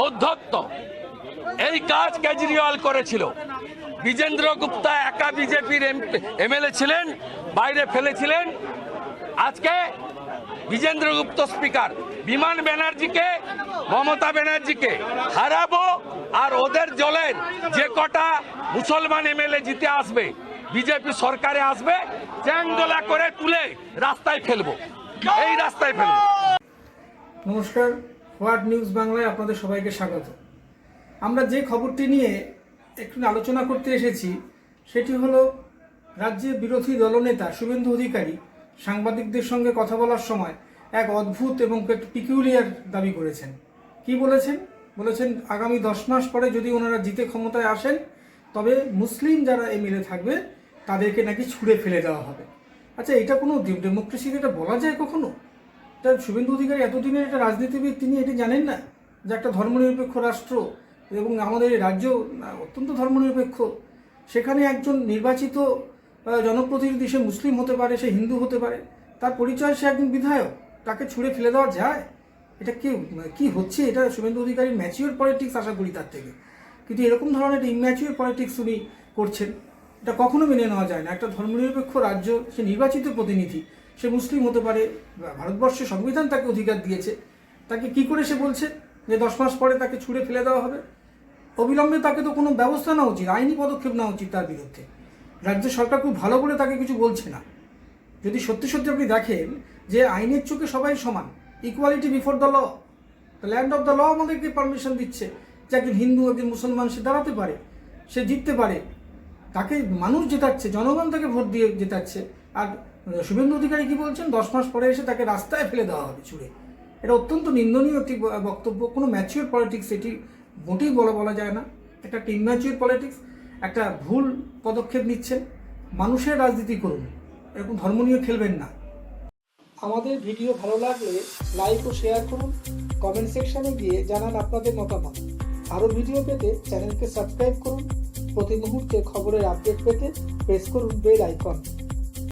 অধ্যত্ত এই কাজ কেজরিওয়াল করেছিল। বিজেন্দ্র গুপ্তা একা বিজেপির এমএলএ ছিলেন, বাইরে ফেলেছিলেন। আজকে বিজেন্দ্র গুপ্ত স্পিকার, বিমান ব্যানার্জিকে, মমতা ব্যানার্জিকে হারাবো, আর ওদের দলের যে কটা মুসলমান এমএলএ জিতে আসবে, বিজেপি সরকারে আসবে, চ্যাংদোলা করে তুলে রাস্তায় ফেলবো, এই রাস্তায় ফেলবো। নমস্কার, হোয়াট নিউজ বাংলায় আপনাদের সবাইকে স্বাগত। আমরা যে খবরটি নিয়ে একটু আলোচনা করতে এসেছি সেটি হলো রাজ্যের বিরোধী দলনেতা শুভেন্দু অধিকারী সাংবাদিকদের সঙ্গে কথা বলার সময় এক অদ্ভুত এবং একটু পিকিউলিয়ার দাবি করেছেন। কি বলেছেন? বলেছেন আগামী 10 মাস পরে যদি ওনারা জিতে ক্ষমতায় আসেন তবে মুসলিম যারা এমএলএ থাকবে তাদেরকে নাকি ছুঁড়ে ফেলে দেওয়া হবে। আচ্ছা, এটা কোনো ডেমোক্রেসিতে এটা বলা যায় কখনো? এটা শুভেন্দু অধিকারী এতদিনের একটা রাজনীতিবিদ, তিনি এটি জানেন না যে একটা ধর্মনিরপেক্ষ রাষ্ট্র এবং আমাদের এই রাজ্য অত্যন্ত ধর্মনিরপেক্ষ, সেখানে একজন নির্বাচিত জনপ্রতিনিধি, সে মুসলিম হতে পারে, সে হিন্দু হতে পারে, তার পরিচয় সে একজন বিধায়ক, তাকে ছুঁড়ে ফেলে দেওয়া যায়? এটা কি হচ্ছে? এটা শুভেন্দু অধিকারী ম্যাচিওর পলিটিক্স আশা করি তার থেকে, কিন্তু এরকম ধরনের একটা ইম্যাচিওর পলিটিক্স উনি করছেন। এটা কখনো মেনে নেওয়া যায় না। একটা ধর্মনিরপেক্ষ রাজ্য, সে নির্বাচিত প্রতিনিধি, সে মুসলিম হতে পারে, ভারতবর্ষের সংবিধান তাকে অধিকার দিয়েছে, তাকে কি করে সে বলছে যে 10 মাস পরে তাকে ছুঁড়ে ফেলে দেওয়া হবে? অবিলম্বে তাকে তো কোনো ব্যবস্থা নেওয়া উচিত, আইনি পদক্ষেপ নেওয়া উচিত তার বিরুদ্ধে। রাজ্য সরকার খুব ভালো করে তাকে কিছু বলছে না। যদি সত্যি সত্যি আপনি দেখেন যে আইনের চোখে সবাই সমান, equality before the law, the land of the law আমাদেরকে পারমিশন দিচ্ছে যে একজন হিন্দু, একজন মুসলমান সে দাঁড়াতে পারে, সে জিততে পারে, তাকে মানুষ জেতাচ্ছে, জনগণ তাকে ভোট দিয়ে জেতাচ্ছে। আর শুভেন্দু অধিকারী কি বলছেন? 10 মাস পরে এসে তাকে রাস্তায় ফেলে দেওয়া হবে ছুঁড়ে। এটা অত্যন্ত নিন্দনীয় একটি বক্তব্য। কোনো ম্যাচিওর পলিটিক্স এটি মোটেই বলা যায় না। একটা ইম্যাচিওর পলিটিক্স, একটা ভুল পদক্ষেপ নিচ্ছেন। মানুষের রাজনীতি করুন, এরকম ধর্ম নিয়ে খেলবেন না। আমাদের ভিডিও ভালো লাগলে লাইক ও শেয়ার করুন, কমেন্ট সেকশনে গিয়ে জানান আপনাদের মতামত। আরও ভিডিও পেতে চ্যানেলকে সাবস্ক্রাইব করুন। প্রতি মুহূর্তে খবরের আপডেট পেতে প্রেস করুন বেল আইকন।